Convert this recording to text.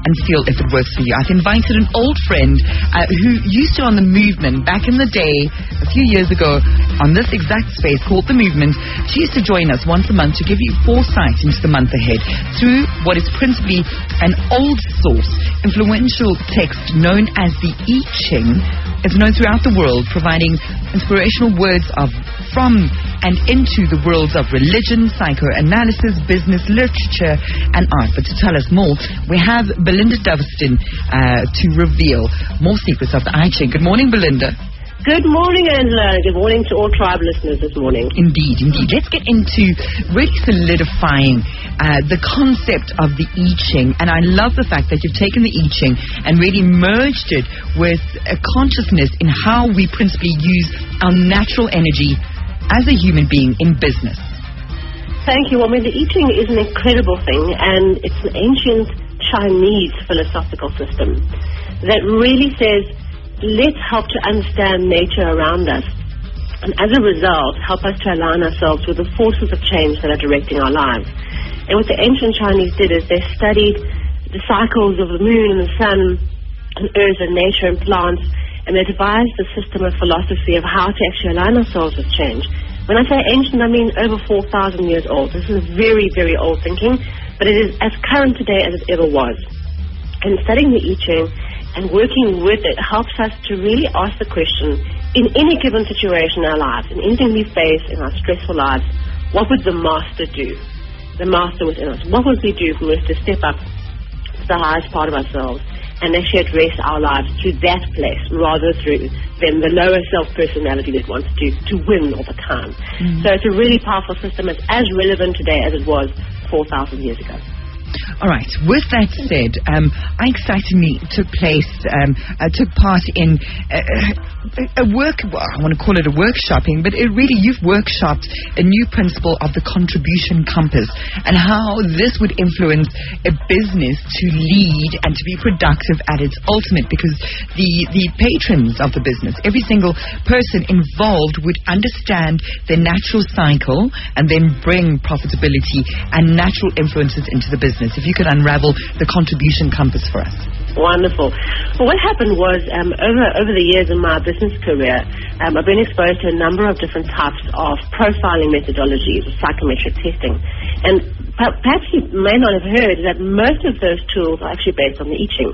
and feel if it works for you. I've invited an old friend who used to on the Movement back in the day, a few years ago, on this exact space called the Movement. She used to join us once a month to give you foresight into the month ahead through what is principally an old source, influential text known as the I Ching. It's known throughout the world, providing inspirational words from and into the worlds of religion, psychoanalysis, business, literature, and art. But to tell us more, we have Belinda Doveston to reveal more secrets of the I Ching. Good morning, Belinda. Good morning, Angela. Good morning to all tribe listeners this morning. Indeed, indeed. Let's get into really solidifying the concept of the I Ching. And I love the fact that you've taken the I Ching and really merged it with a consciousness in how we principally use our natural energy as a human being in business. Thank you. Well, the I Ching is an incredible thing, and it's an ancient Chinese philosophical system that really says, let's help to understand nature around us, and as a result, help us to align ourselves with the forces of change that are directing our lives. And what the ancient Chinese did is they studied the cycles of the moon and the sun and earth and nature and plants, and they devised a system of philosophy of how to actually align ourselves with change. When I say ancient, I mean over 4,000 years old. This is very, very old thinking, but it is as current today as it ever was. And studying the I Ching and working with it helps us to really ask the question, in any given situation in our lives, in anything we face in our stressful lives, what would the master do? The master within us. What would we do if we were to step up to the highest part of ourselves and actually address our lives through that place rather than the lower self-personality that wants to win all the time. Mm-hmm. So it's a really powerful system. It's as relevant today as it was 4,000 years ago. All right. With that said, I excitingly took part in a work. Well, I want to call it a workshopping, but you've workshopped a new principle of the contribution compass and how this would influence a business to lead and to be productive at its ultimate. Because the patrons of the business, every single person involved, would understand the natural cycle and then bring profitability and natural influences into the business. If you could unravel the contribution compass for us. Wonderful. Well, what happened was over the years in my business career, I've been exposed to a number of different types of profiling methodologies, psychometric testing. And perhaps you may not have heard that most of those tools are actually based on the I Ching.